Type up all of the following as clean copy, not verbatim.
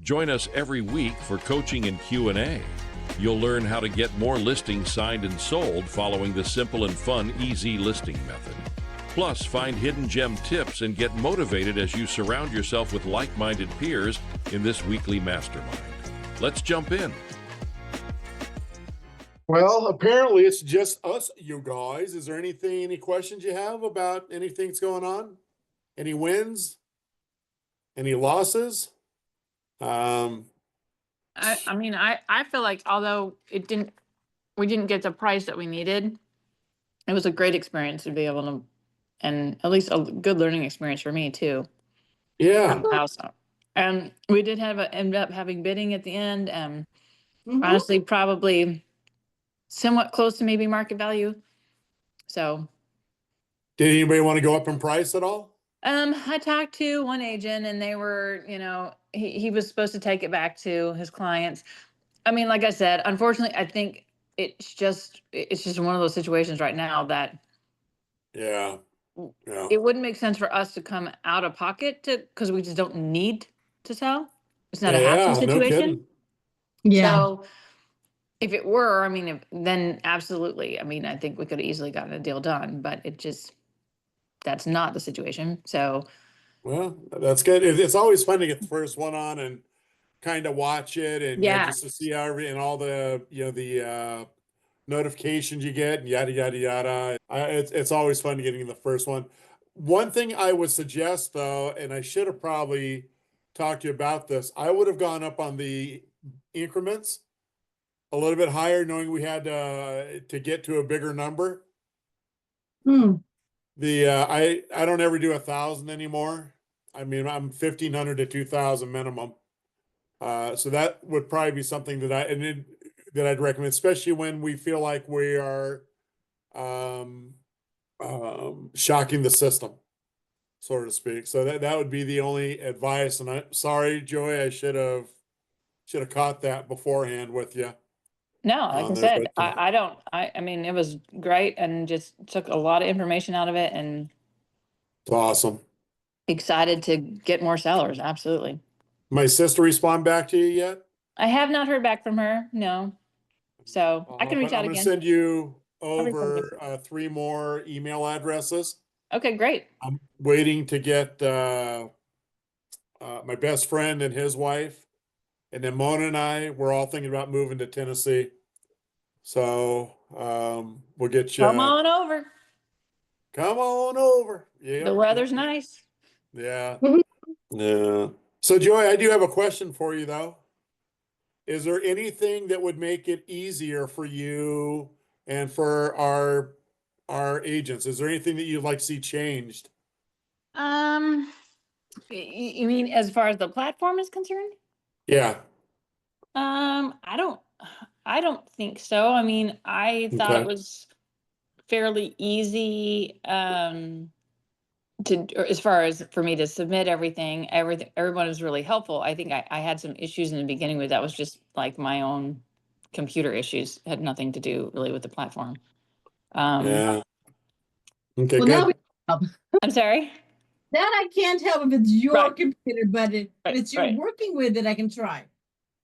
Join us every week for coaching and Q&A. You'll learn how to get more listings signed and sold following the simple and fun easy listing method. Plus, find hidden gem tips and get motivated as you surround yourself with like-minded peers in this weekly mastermind. Let's jump in. Well, apparently it's just us, you guys. Is there any questions you have about anything that's going on? Any wins? Any losses? I mean, I feel like although we didn't get the price that we needed, it was a great experience to be able to, and at least a good learning experience for me too. Yeah. And we did end up having bidding at the end. Honestly, probably somewhat close to maybe market value. So. Did anybody want to go up in price at all? I talked to one agent and they were, he was supposed to take it back to his clients. I mean, like I said, unfortunately, I think it's just one of those situations right now that it wouldn't make sense for us to come out of pocket because we just don't need to sell. It's not a have-to situation. No So if it were, I mean, then absolutely. I mean, I think we could have easily gotten a deal done, but that's not the situation. So. Well, that's good. It's always fun to get the first one on and kind of watch it and just to see and all the, the notifications you get and yada, yada, yada. It's always fun getting the first one. One thing I would suggest though, and I should have probably talked to you about this, I would have gone up on the increments a little bit higher, knowing we had to get to a bigger number. I don't ever do 1,000 anymore. I mean, I'm 1,500 to 2,000 minimum. So that would probably be something that I'd recommend, especially when we feel like we are shocking the system, so to speak. So that would be the only advice. And I'm sorry, Joey, I should have caught that beforehand with you. No, like I said, I mean, it was great and just took a lot of information out of it and it's awesome. Excited to get more sellers. Absolutely. My sister respond back to you yet? I have not heard back from her. No. So I can reach out again. I'm gonna send you over 3 more email addresses. Okay, great. I'm waiting to get my best friend and his wife. And then Mona and I, we're all thinking about moving to Tennessee. So we'll get you. Come on over. Come on over. Yeah. The weather's nice. Yeah. Yeah. So Joy, I do have a question for you though. Is there anything that would make it easier for you and for our agents? Is there anything that you'd like to see changed? You mean as far as the platform is concerned? Yeah. I don't think so. I mean, I thought it was fairly easy as far as for me to submit everything, everyone was really helpful. I think I had some issues in the beginning with that was just like my own computer issues, had nothing to do really with the platform. Yeah. Okay, well, good. I'm sorry? That I can't help if it's your computer, but if it's you're working with it, I can try.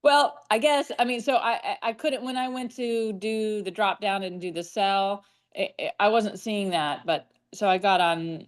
Well, I guess, I mean, so I couldn't, when I went to do the drop down and do the sell, I wasn't seeing that, but so I got on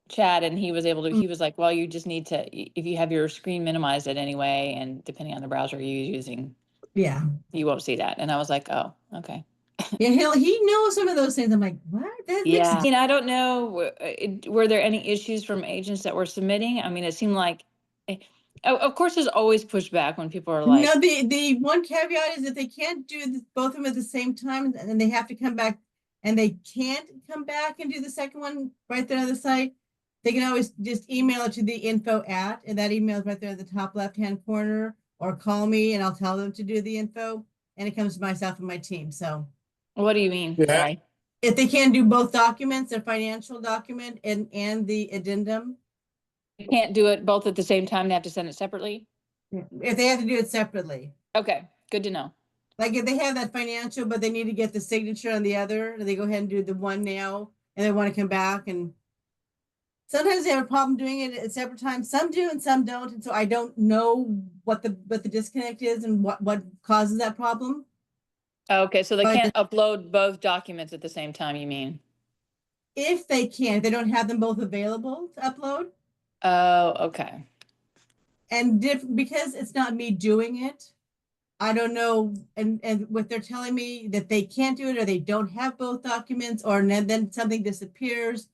chat and he was able to, he was like, well, you just need to, if you have your screen minimized it anyway, and depending on the browser you're using, you won't see that. And I was like, oh, okay. Yeah, he knows some of those things. I'm like, what? Yeah. I mean, I don't know, were there any issues from agents that were submitting? I mean, it seemed like, of course, there's always pushback when people are like. No, the one caveat is that they can't do both of them at the same time, and then they have to come back, and they can't come back and do the second one right there on the site. They can always just email it to the info @ and that email is right there at the top left-hand corner, or call me and I'll tell them to do the info, and it comes to myself and my team. So. What do you mean? Yeah. Sorry. If they can't do both documents, a financial document and the addendum. You can't do it both at the same time. They have to send it separately. If they have to do it separately. Okay, good to know. Like if they have that financial, but they need to get the signature on the other, they go ahead and do the one now, and they want to come back and sometimes they have a problem doing it at separate times. Some do and some don't. And so I don't know what the disconnect is and what causes that problem. Okay, so they But can't upload both documents at the same time, you mean? if they can, they don't have them both available to upload. Oh, okay. And because it's not me doing it, I don't know. And what they're telling me that they can't do it, or they don't have both documents, or then something disappears.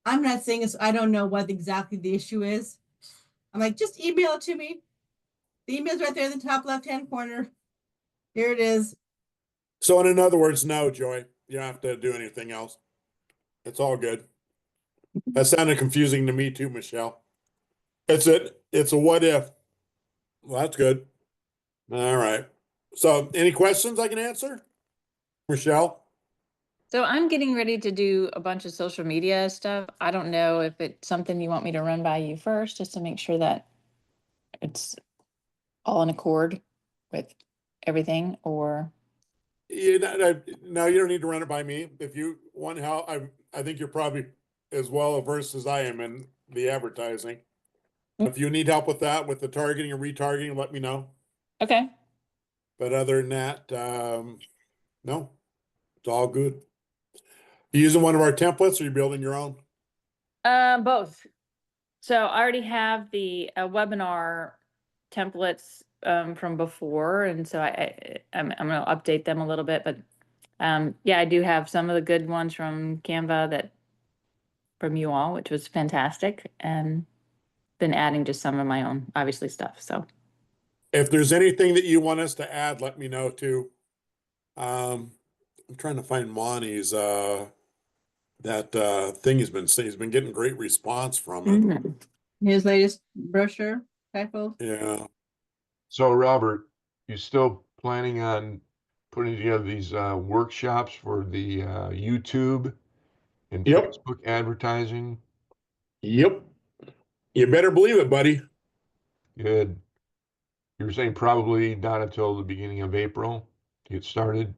I'm not saying this. I don't know what exactly the issue is. I'm like, just email it to me. The email's right there in the top left-hand corner. Here it is. So in other words, no, Joy, you don't have to do anything else. It's all good. That sounded confusing to me too, Michelle. It's a what if. Well, that's good. All right. So any questions I can answer? Michelle? So I'm getting ready to do a bunch of social media stuff. I don't know if it's something you want me to run by you first, just to make sure that it's all in accord with everything, or No, you don't need to run it by me. If you want help, I think you're probably as well versed as I am in the advertising. If you need help with that, with the targeting and retargeting, let me know. okay. But other than that, no, it's all good. You using one of our templates or you building your own? Both. So I already have the webinar templates from before, and so I'm going to update them a little bit. But yeah, I do have some of the good ones from Canva that from you all, which was fantastic, and been adding just some of my own, obviously, stuff. So If there's anything that you want us to add, let me know too. I'm trying to find Monty's that thing he's been getting great response from it. His latest brochure typo. Yeah. So Robert, you still planning on putting together these workshops for the YouTube and Yep. Facebook advertising? Yep. You better believe it, buddy. Good. You were saying probably not until the beginning of April to get started?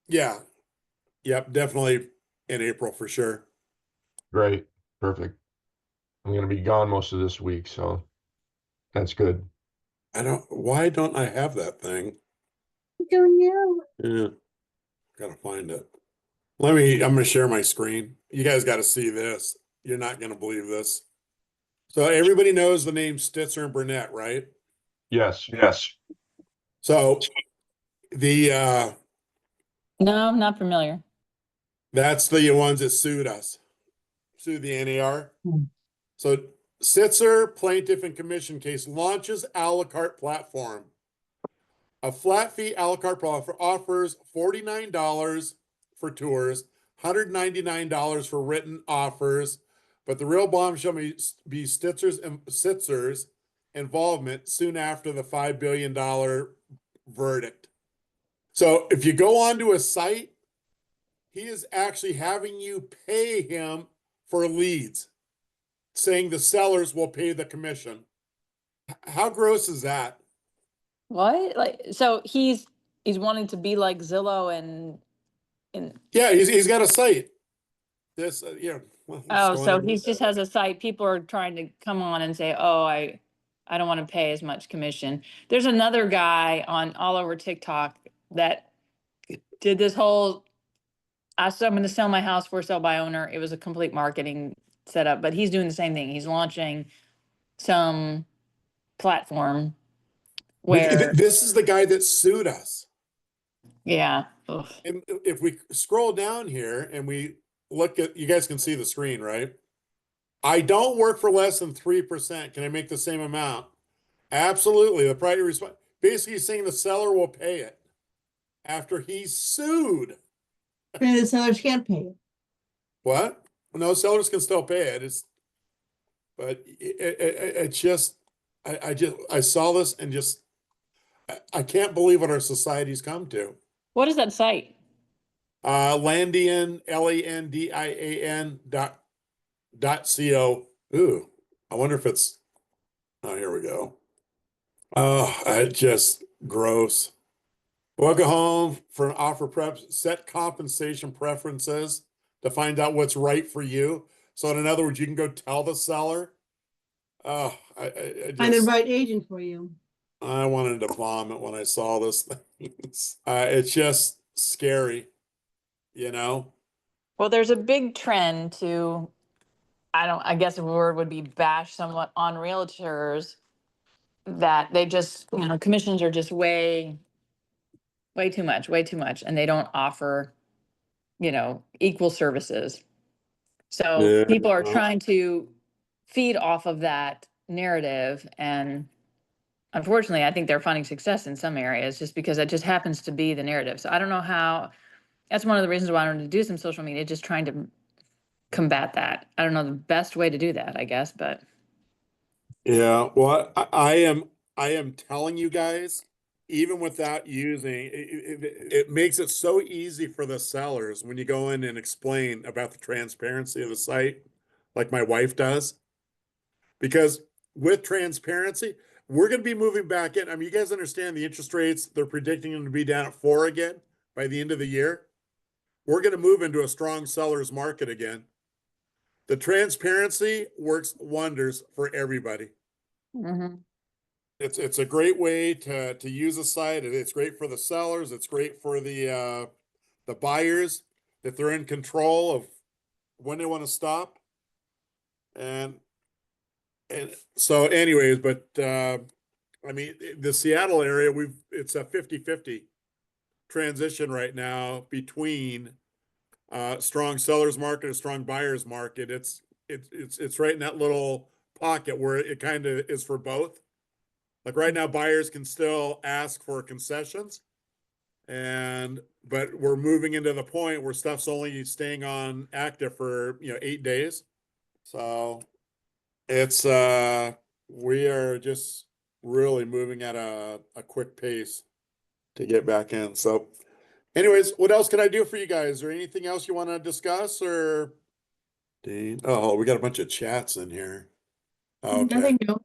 Yeah. Yep, definitely in April for sure. Great. Perfect. I'm going to be gone most of this week, so that's good. Why don't I have that thing? Don't know. Yeah. Gotta find it. I'm gonna share my screen. You guys gotta see this. You're not gonna believe this. So everybody knows the name Stitzer and Burnett, right? Yes. So the no, I'm not familiar. that's the ones that sued the NAR. Hmm. So Stitzer plaintiff and commission case launches a la carte platform. A flat fee a la carte platform offers $49 for tours, $199 for written offers, but the real bombshell may be Stitzer's involvement soon after the $5 billion verdict. So if you go onto a site, he is actually having you pay him for leads, saying the sellers will pay the commission. How gross is that? What? Like, so he's wanting to be like Zillow and Yeah, he's got a site. This, oh, so he just has a site. People are trying to come on and say, "Oh, I don't want to pay as much commission." There's another guy on all over TikTok that did this whole. I'm going to sell my house for sale by owner. It was a complete marketing setup, but he's doing the same thing. He's launching some platform where, this is the guy that sued us. yeah. Ugh. And if we scroll down here and we look at, you guys can see the screen, right? I don't work for less than 3%. Can I make the same amount? Absolutely. The priority response, basically saying the seller will pay it after he's sued. And the sellers can't pay it. What? No, sellers can still pay it. It's just, I saw this and just, I can't believe what our society's come to. What is that site? Landian, LANDIAN .co. Ooh, I wonder if it's, oh, here we go. Oh, it's just gross. Welcome home for an offer prep, set compensation preferences to find out what's right for you. So in other words, you can go tell the seller, oh, I Find the just, right agent for you. I wanted to vomit when I saw this thing. It's just scary, you know? Well, there's a big trend to, I guess the word would be bash somewhat on realtors, that they just, commissions are just way too much, and they don't offer, equal services. So Yeah. people are trying to feed off of that narrative, and unfortunately, I think they're finding success in some areas just because it just happens to be the narrative. So I don't know how, that's one of the reasons why I wanted to do some social media, just trying to combat that. I don't know the best way to do that, I guess, but Yeah, well, I am telling you guys, even without using it makes it so easy for the sellers when you go in and explain about the transparency of the site, like my wife does. Because with transparency, we're going to be moving back in. I mean, you guys understand the interest rates, they're predicting them to be down at 4 again by the end of the year. We're going to move into a strong seller's market again. The transparency works wonders for everybody. mhm. It's a great way to use a site. It's great for the sellers. It's great for the buyers that they're in control of when they want to stop. And so anyways, but I mean the Seattle area, it's a 50-50 transition right now between strong sellers market and strong buyers market. It's right in that little pocket where it kind of is for both. Like right now, buyers can still ask for concessions, but we're moving into the point where stuff's only staying on active for 8 days. So it's we are just really moving at a quick pace to get back in. So anyways, what else can I do for you guys? Or anything else you want to discuss or Dean? Oh, we got a bunch of chats in here. Okay. Nothing new.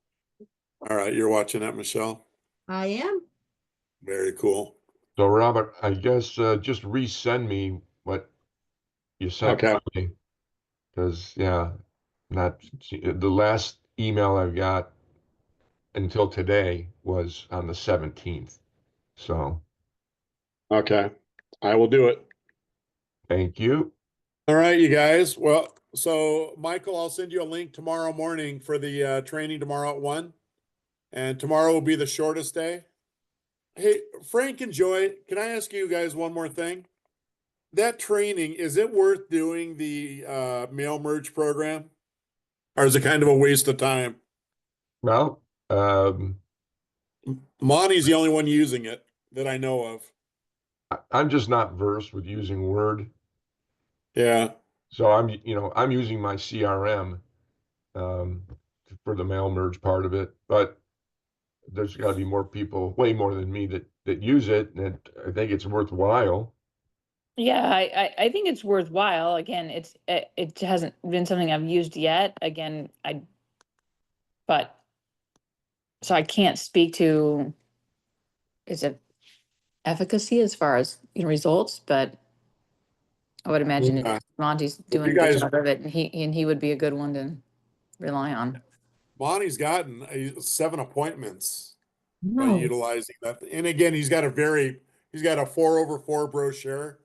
All right, you're watching that, Michelle? I am. Very cool. So Robert, I guess just resend me what you sent Okay. me, because not the last email I've got until today was on the 17th. So Okay. I will do it. thank you. All right, you guys. Well, so Michael, I'll send you a link tomorrow morning for the training tomorrow at 1. And tomorrow will be the shortest day. Hey, Frank and Joy, can I ask you guys one more thing? That training, is it worth doing the mail merge program? Or is it kind of a waste of time? Well, Monty's the only one using it that I know of. I'm just not versed with using Word. Yeah. So I'm using my CRM um, for the mail merge part of it, but there's got to be more people, way more than me, that use it, and I think it's worthwhile. Yeah, I think it's worthwhile. Again, it hasn't been something I've used yet. Again, but so I can't speak to is it efficacy as far as results, but I would imagine Yeah. Monty's Well, doing you a good guys, job of it, and he would be a good one to rely on. Monty's gotten 7 appointments by No. utilizing that. And again, he's got a 4/4 brochure.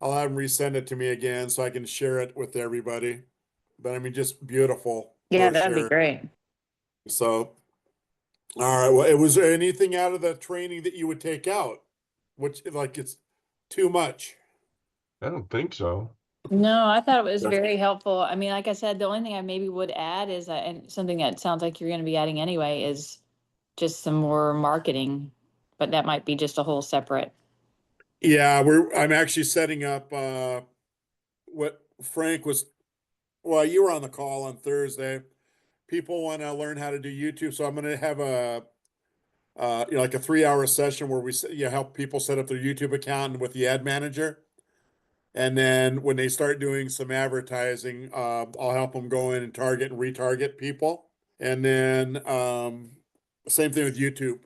I'll have him resend it to me again so I can share it with everybody. But I mean, just beautiful Yeah, that'd be brochure. great. So, all right. Well, was there anything out of the training that you would take out? Which, like, it's too much. I don't think so. No, I thought it was Yeah. very helpful. I mean, like I said, the only thing I maybe would add is, and something that sounds like you're going to be adding anyway, is just some more marketing, but that might be just a whole separate. Yeah, I'm actually setting up what Frank was. Well, you were on the call on Thursday. People want to learn how to do YouTube, so I'm going to have like a 3-hour session where we help people set up their YouTube account with the ad manager. And then when they start doing some advertising, I'll help them go in and target and retarget people. And then same thing with YouTube.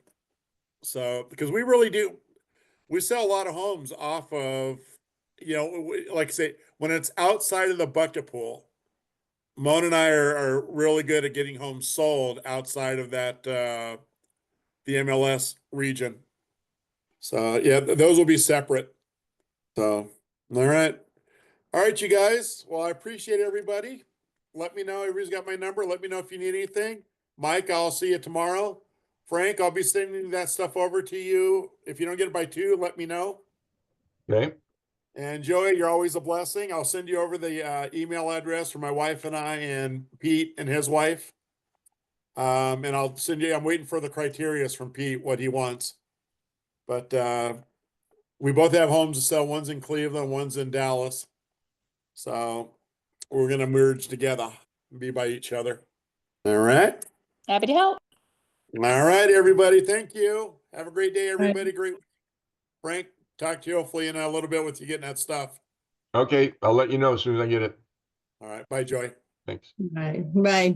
So because we sell a lot of homes off of, like I say, when it's outside of the bucket pool, Mona and I are really good at getting homes sold outside of that, the MLS region. So yeah, those will be separate. So, all right. All right, you guys. Well, I appreciate everybody. Let me know. Everybody's got my number. Let me know if you need anything. Mike, I'll see you tomorrow. Frank, I'll be sending that stuff over to you. If you don't get it by 2, let me know. Okay. And Joey, you're always a blessing. I'll send you over the email address for my wife and I and Pete and his wife. And I'll send you, I'm waiting for the criterias from Pete, what he wants. But we both have homes to sell. One's in Cleveland, one's in Dallas. So we're going to merge together and be by each other. All right. Happy to help. All right, everybody. Thank you. Have a great day, everybody. Great. Frank, talk to you hopefully in a little bit with you getting that stuff. Okay. I'll let you know as soon as I get it. All right. Bye, Joy. Thanks. Bye. Bye.